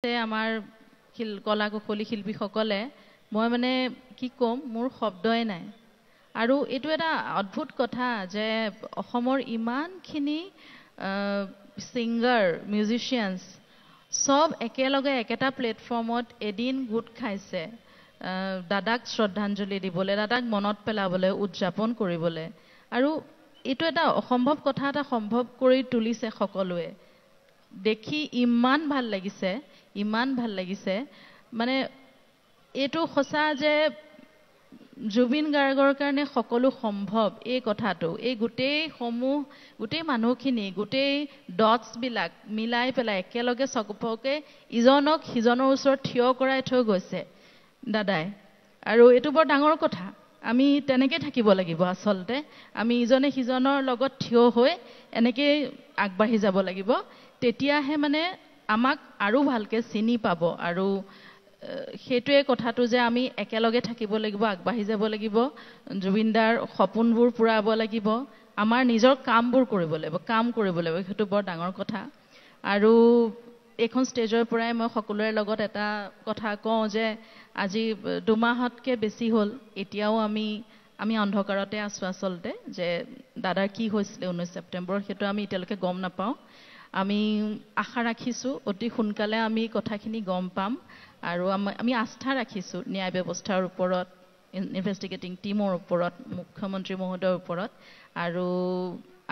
আমাৰ কলা কুশলী শিল্পীসকলে মই মানে কি কম মোৰ শব্দই নাই আৰু এটো এটা অদ্ভুত কথা যে অসমৰ ইমানখিনি সিঙ্গাৰ মিউজিশিয়ানস সব একেলগে একেটা প্লেটফৰ্মত এদিন গুট খাইছে দাদাক শ্ৰদ্ধাঞ্জলি দিবলে দাদাক মনত পেলাবলে উদযাপন কৰিবলে আৰু এটো এটা অসম্ভৱ কথা এটা সম্ভৱ কৰি তুলিছে সকলোৱে দেখি ইমান ভাল লাগিছে মানে এটো খসা যে জুবিন গাৰ্গৰ কাৰণে সকলো সম্ভৱ এই কথাটো এই গোটেই মানুহখিনি গোটেই ডটস বিলাক মিলাই পেলাই একেলগে সকলোকে ইজনক হিজনৰ ওচৰত থিয় কৰাই থৈ গৈছে দাদাই আৰু এটো বৰ ডাঙৰ কথা আমি তেনেকে থাকিব লাগিব আসলতে আমি ইজনে হিজনৰ লগত থিয় হৈ এনেকে আগবাঢ়ি যাব লাগিব তেতিয়াহে মানে আমাক আৰু ভালকে চিনি পাব আৰু হেতুৱে কথাটো যে আমি একেলগে থাকিব লাগিব আগবাঢ়ি যাব লাগিব জুবিনদাৰ সপোনবোৰ পুৰাব লাগিব আমাৰ নিজৰ কামবোৰ কৰিব লাগিব হেতু বৰ ডাঙৰ কথা আৰু এখন ষ্টেজৰ পৰাই মই সকলোৰে লগত এটা কথা কওঁ যে আজি দুমাহতকে বেছি হ'ল এতিয়াও আমি অন্ধকাৰতে আছো আসলতে যে দাদাৰ কি হৈছিল 19 ছেপ্টেম্বৰ হেতু আমি এতিয়ালৈকে গম নাপাওঁ আমি আশা ৰাখিছো অতি সোনকালে আমি কথাখিনি গম পাম আৰু আমি আস্থা ৰাখিছো ন্যায় ব্যৱস্থাৰ ওপৰত ইনভেষ্টিগেটিং টিমৰ ওপৰত মুখ্যমন্ত্ৰী মহোদয়ৰ ওপৰত আৰু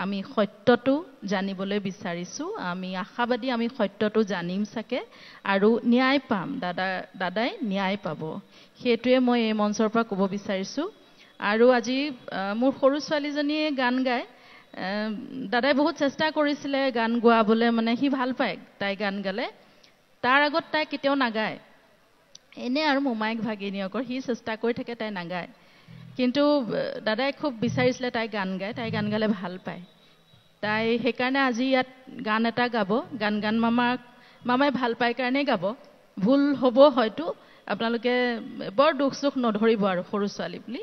আমি সত্যটো জানিবলৈ বিচাৰিছো আমি আশাবাদী আমি সত্যটো জানিম সাকে আৰু ন্যায় পাম দাদাই ন্যায় পাব হেতুৱে মই এই মঞ্চৰ পৰা ক'ব বিচাৰিছো আৰু আজি মোৰ সৰু ছোৱালীজনীয়ে গান গায় দাদাই বহুত চেষ্টা কৰিছিলে গান গোৱাবলে মানে হি ভাল পায় তাই গান গালে তাৰ আগত তাই কেতিয়াও নাগায় এনে আৰু মোমাইক ভাগিনিয়কৰ হি চেষ্টা কৰি থাকে তাই নাগায় কিন্তু দাদাই খুব বিচাৰিছিলে তাই গান গালে ভাল পায় তাই হেকাৰণে আজি ইয়াত গান এটা গাব গান মামাই ভাল পায় কাৰণে গাব ভুল হ'ব হয়তো আপোনালোকে বৰ দুখ সুখ নধৰিব আৰু সৰু ছোৱালী বুলি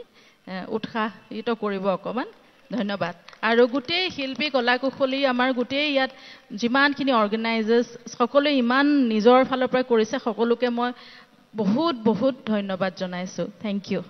উৎসাহিত কৰিব অকমান ধন্যবাদ আৰু গোটেই শিল্পী কলা কুশলী আমাৰ গোটেই ইয়াত যিমানখিনি অৰ্গানাইজাৰ্ছ সকলোৱে ইমান নিজৰ ফালৰ পৰা কৰিছে সকলোকে মই বহুত ধন্যবাদ জনাইছো থ্যাংক ইউ